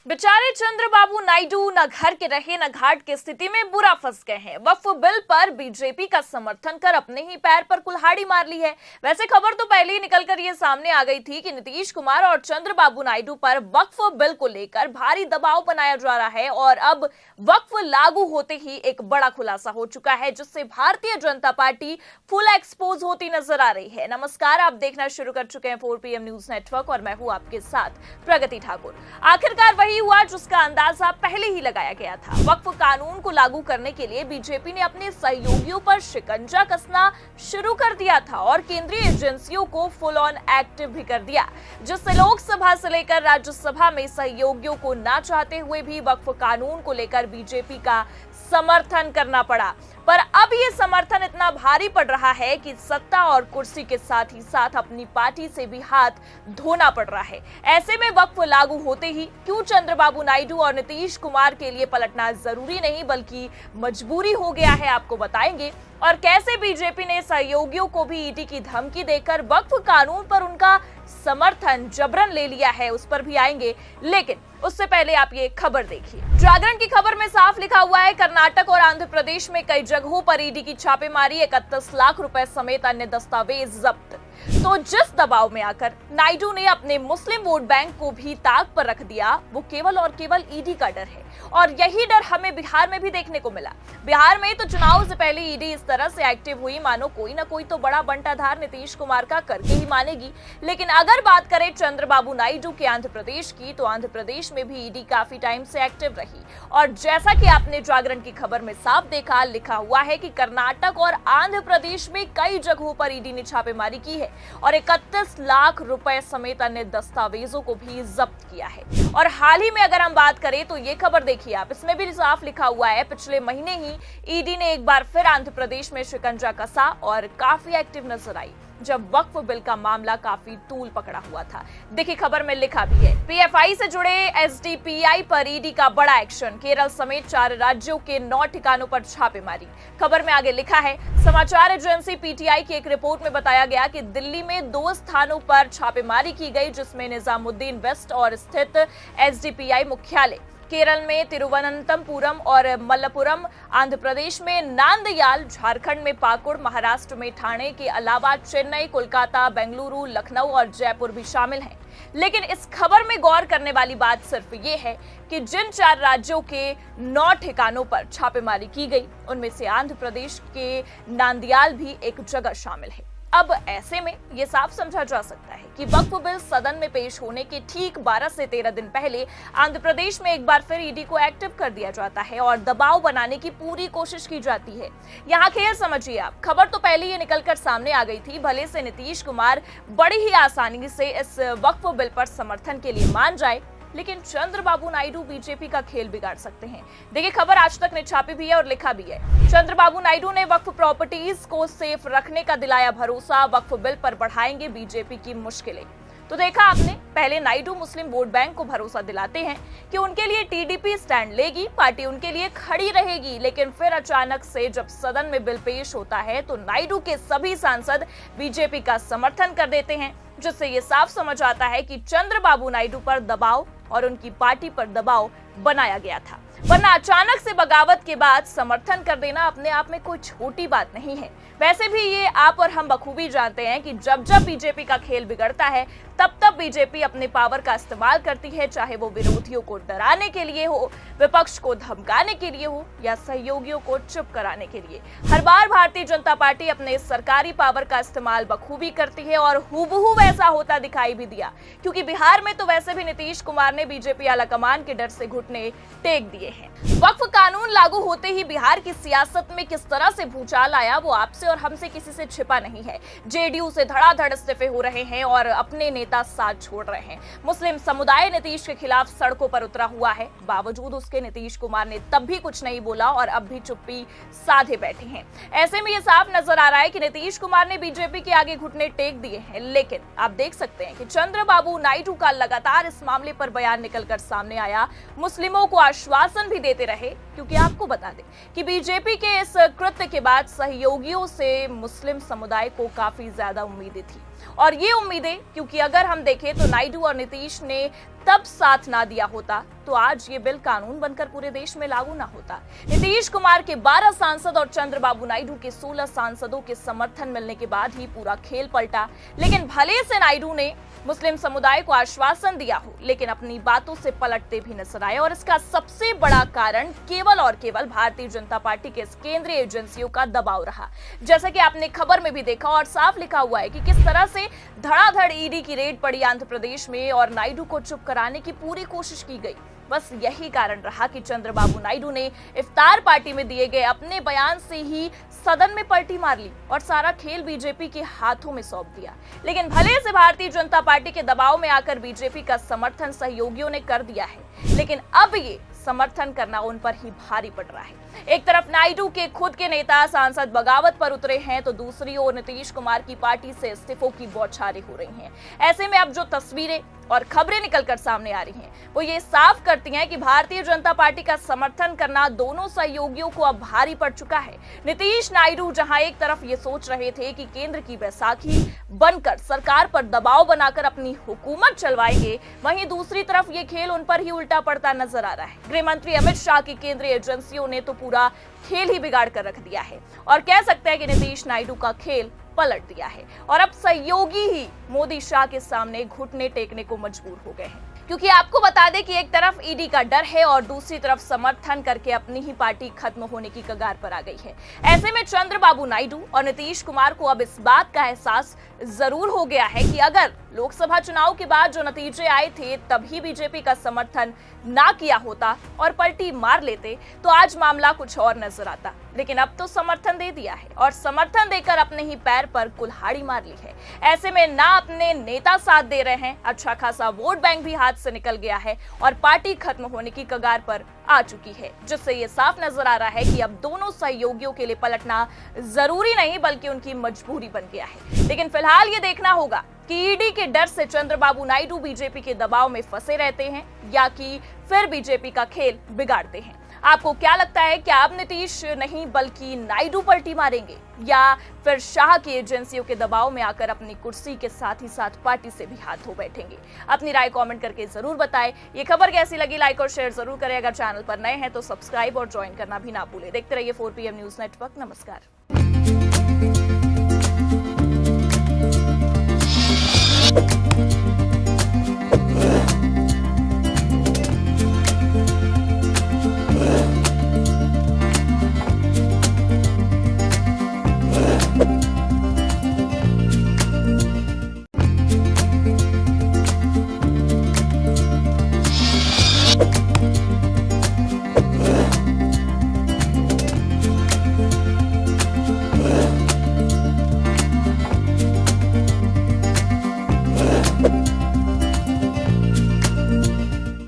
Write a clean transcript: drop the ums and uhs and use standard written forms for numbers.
बेचारे चंद्रबाबू नायडू न घर के रहे न घाट की स्थिति में बुरा फंस गए हैं। वक्फ बिल पर बीजेपी का समर्थन कर अपने ही पैर पर कुल्हाड़ी मार ली है। वैसे खबर तो पहले ही निकलकर ये सामने आ गई थी कि नीतीश कुमार और चंद्रबाबू नायडू पर वक्फ बिल को लेकर भारी दबाव बनाया जा रहा है और अब वक्फ लागू होते ही एक बड़ा खुलासा हो चुका है, जिससे Bharatiya Janata party full expose होती नजर आ रही है। नमस्कार, आप देखना शुरू कर चुके हैं 4 PM न्यूज नेटवर्क और मैं हूं आपके साथ प्रगति ठाकुर। आखिरकार वही हुआ जिसका अंदाजा पहले ही लगाया गया था। वक्फ कानून को लागू करने के लिए बीजेपी ने अपने सहयोगियों पर शिकंजा कसना शुरू कर दिया था और केंद्रीय एजेंसियों को फुल ऑन एक्टिव भी कर दिया, जिससे लोकसभा से लेकर राज्यसभा में सहयोगियों को ना चाहते हुए भी वक्फ कानून को लेकर बीजेपी का समर्थन करना पड़ा। पर अब ये समर्थन इतना भारी पड़ रहा है कि सत्ता और कुर्सी के साथ ही साथ अपनी पार्टी से भी हाथ धोना पड़ रहा है। ऐसे में वक्फ लागू होते ही क्यों चंद्रबाबू नायडू और नीतीश कुमार के लिए पलटना जरूरी नहीं बल्कि मजबूरी हो गया है, आपको बताएंगे। और कैसे बीजेपी ने सहयोगियों को भी ईडी की धमकी देकर वक्फ कानून पर उनका समर्थन जबरन ले लिया है, उस पर भी आएंगे। लेकिन उससे पहले आप ये खबर देखिए। जागरण की खबर में साफ लिखा हुआ है, कर्नाटक और आंध्र प्रदेश में कई जगहों पर ईडी की छापेमारी, 31 लाख रुपए समेत अन्य दस्तावेज जब्त। तो जिस दबाव में आकर नायडू ने अपने मुस्लिम वोट बैंक को भी ताक पर रख दिया, वो केवल और केवल ईडी का डर है। और यही डर हमें बिहार में भी देखने को मिला। बिहार में तो चुनाव से पहले ईडी इस तरह से एक्टिव हुई मानो कोई ना कोई तो बड़ा बंटाधार नीतीश कुमार का करके ही मानेगी। लेकिन अगर बात करें चंद्रबाबू नायडू के आंध्र प्रदेश की, तो आंध्र प्रदेश में भी ईडी काफी टाइम से एक्टिव रही। और जैसा कि आपने जागरण की खबर में साफ देखा, लिखा हुआ है कि कर्नाटक और आंध्र प्रदेश में कई जगहों पर ईडी ने छापेमारी की है और 31 लाख रुपए समेत अन्य दस्तावेजों को भी जब्त किया है। और हाल ही में अगर हम बात करें तो ये खबर देखिए आप, इसमें भी साफ लिखा हुआ है, पिछले महीने ही ईडी ने एक बार फिर आंध्र प्रदेश में शिकंजा कसा और काफी एक्टिव नजर आई जब वक्फ बिल का मामला काफी तूल पकड़ा हुआ था। देखिए खबर में लिखा भी है, पीएफआई से जुड़े एसडीपीआई पर ईडी का बड़ा एक्शन, केरल समेत 4 राज्यों के 9 ठिकानों पर छापेमारी। खबर में आगे लिखा है, समाचार एजेंसी पीटीआई की एक रिपोर्ट में बताया गया कि दिल्ली में 2 स्थानों पर छापेमारी की गई, जिसमें निजामुद्दीन वेस्ट और स्थित एसडीपीआई मुख्यालय, केरल में तिरुवनंतपुरम और मल्लपुरम, आंध्र प्रदेश में नांदयाल, झारखंड में पाकुड़, महाराष्ट्र में ठाणे के अलावा चेन्नई, कोलकाता, बेंगलुरु, लखनऊ और जयपुर भी शामिल हैं। लेकिन इस खबर में गौर करने वाली बात सिर्फ ये है कि जिन 4 राज्यों के 9 ठिकानों पर छापेमारी की गई, उनमें से आंध्र प्रदेश के नांदयाल भी एक जगह शामिल है। अब ऐसे में ये साफ समझा जा सकता है कि वक्फ बिल सदन में पेश होने के ठीक 12 से 13 दिन पहले आंध्र प्रदेश में एक बार फिर ईडी को एक्टिव कर दिया जाता है और दबाव बनाने की पूरी कोशिश की जाती है। यहाँ खेल समझिए आप, खबर तो पहले ही निकलकर सामने आ गई थी। भले से नीतीश कुमार बड़ी ही आसानी से इस वक्फ बिल पर समर्थन के लिए मान जाए, लेकिन चंद्रबाबू नायडू बीजेपी का खेल बिगाड़ सकते हैं। देखिए खबर आज तक ने छापी भी है और लिखा भी है, चंद्रबाबू नायडू ने वक्फ प्रॉपर्टीज को सेफ रखने का दिलाया भरोसा, वक्फ बिल पर बढ़ाएंगे बीजेपी की मुश्किलें। तो देखा आपने, पहले नायडू मुस्लिम वोट बैंक को भरोसा दिलाते हैं कि उनके लिए टीडीपी स्टैंड लेगी, पार्टी उनके लिए खड़ी रहेगी। लेकिन फिर अचानक से जब सदन में बिल पेश होता है तो नायडू के सभी सांसद बीजेपी का समर्थन कर देते हैं, जिससे ये साफ समझ आता है कि चंद्रबाबू नायडू पर दबाव और उनकी पार्टी पर दबाव बनाया गया था। वरना अचानक से बगावत के बाद समर्थन कर देना अपने आप में कोई छोटी बात नहीं है। वैसे भी ये आप और हम बखूबी जानते हैं कि जब जब बीजेपी का खेल बिगड़ता है तब तब बीजेपी अपने पावर का इस्तेमाल करती है, चाहे वो विरोधियों को डराने के लिए हो, विपक्ष को धमकाने के लिए हो या सहयोगियों को चुप कराने के लिए। हर बार भारतीय जनता पार्टी अपने सरकारी पावर का इस्तेमाल बखूबी करती है और हूबहू वैसा होता दिखाई भी दिया, क्योंकि बिहार में तो वैसे भी नीतीश कुमार ने बीजेपी आलाकमान के डर से घुटने टेक दिए हैं। वक्फ कानून लागू होते ही बिहार की सियासत में किस तरह से भूचाल आया, वो आपसे और हमसे किसी से छिपा नहीं है। जेडीयू से धड़ाधड़ इस्तीफे हो रहे हैं और अपने नेता साथ छोड़ रहे हैं। मुस्लिम समुदाय नीतीश के खिलाफ सड़कों पर उतरा हुआ है, बावजूद उसके नीतीश कुमार ने तब भी कुछ नहीं बोला और अब भी चुप्पी साधे बैठे हैं। ऐसे में ये साफ नजर आ रहा है कि नीतीश कुमार ने बीजेपी के आगे घुटने टेक दिए हैं। लेकिन आप देख सकते हैं कि चंद्रबाबू नायडू का लगातार इस मामले पर बयान निकलकर सामने आया, मुस्लिमों को आश्वासन भी देते रहे, क्योंकि आपको बता दें कि बीजेपी के इस कृत्य के बाद सहयोगियों से मुस्लिम समुदाय को काफी ज्यादा उम्मीदें थी और ये उम्मीदें, क्योंकि अगर हम देखें तो नायडू और नीतीश ने तब साथ ना दिया होता तो आज ये बिल कानून बनकर पूरे देश में लागू ना होता। नीतीश कुमार के 12 सांसद और चंद्रबाबू नायडू के 16 सांसदों के समर्थन मिलने के बाद ही पूरा खेल पलटा। लेकिन भले से नायडू ने मुस्लिम समुदाय को आश्वासन दिया हो, लेकिन अपनी बातों से पलटते भी नजर आए और इसका सबसे बड़ा कारण केवल और केवल भारतीय जनता पार्टी के केंद्रीय एजेंसियों का दबाव रहा। जैसा कि आपने खबर में भी देखा और साफ लिखा हुआ है कि किस तरह से धड़ाधड़ ईडी की रेड पड़ी आंध्र प्रदेश में और नायडू को चुप कराने की पूरी कोशिश की गई। बस यही कारण रहा कि चंद्रबाबू नायडू ने इफ्तार पार्टी में दिए गए अपने बयान से ही सदन में पलटी मार ली और सारा खेल बीजेपी के हाथों में सौंप दिया। लेकिन भले से भारतीय जनता पार्टी के दबाव में आकर बीजेपी का समर्थन सहयोगियों ने कर दिया है, लेकिन अब ये समर्थन करना उन पर ही भारी पड़ रहा है। एक तरफ नायडू के खुद के नेता सांसद बगावत पर उतरे हैं तो दूसरी ओर नीतीश कुमार की पार्टी से इस्तीफों की बौछारें हो रही हैं। ऐसे में अब जो तस्वीरें और खबरें निकलकर सामने आ रही हैं वो ये साफ करती हैं कि भारतीय जनता पार्टी का समर्थन करना दोनों सहयोगियों को अब भारी पड़ चुका है। नीतीश नायडू जहां एक तरफ ये सोच रहे थे कि केंद्र की बैसाखी बनकर सरकार पर दबाव बनाकर अपनी हुकूमत चलवाएंगे, वहीं दूसरी तरफ ये खेल उन पर ही उल्टा पड़ता नजर आ रहा है। गृह मंत्री अमित शाह की केंद्रीय एजेंसियों ने तो पूरा खेल ही बिगाड़ कर रख दिया है और कह सकते हैं कि नीतीश नायडू का खेल पलट दिया है और अब सहयोगी ही मोदी शाह के सामने घुटने टेकने को मजबूर हो गए हैं। क्योंकि आपको बता दें कि एक तरफ ईडी का डर है और दूसरी तरफ समर्थन करके अपनी ही पार्टी खत्म होने की कगार पर आ गई है। ऐसे में चंद्रबाबू नायडू और नीतीश कुमार को अब इस बात का एहसास जरूर हो गया है कि अगर लोकसभा चुनाव के बाद जो नतीजे आए थे तभी बीजेपी का समर्थन ना किया होता और पलटी मार लेते तो आज मामला कुछ और नजर आता। लेकिन अब तो समर्थन दे दिया है और समर्थन देकर अपने ही पैर पर कुल्हाड़ी मार ली है। ऐसे में ना अपने नेता साथ दे रहे हैं, अच्छा खासा वोट बैंक भी हाथ से निकल गया है और पार्टी खत्म होने की कगार पर आ चुकी है, जिससे ये साफ नजर आ रहा है कि अब दोनों सहयोगियों के लिए पलटना जरूरी नहीं बल्कि उनकी मजबूरी बन गया है। लेकिन फिलहाल ये देखना होगा कि ईडी के डर से चंद्रबाबू नायडू बीजेपी के दबाव में फंसे रहते हैं या कि फिर बीजेपी का खेल बिगाड़ते हैं। आपको क्या लगता है, क्या अब नीतीश नहीं बल्कि नायडू पलटी मारेंगे या फिर शाह की एजेंसियों के दबाव में आकर अपनी कुर्सी के साथ ही साथ पार्टी से भी हाथ धो बैठेंगे? अपनी राय कमेंट करके जरूर बताएं। ये खबर कैसी लगी लाइक और शेयर जरूर करें। अगर चैनल पर नए हैं तो सब्सक्राइब और ज्वाइन करना भी ना भूलें। देखते रहिए 4PM न्यूज नेटवर्क। नमस्कार।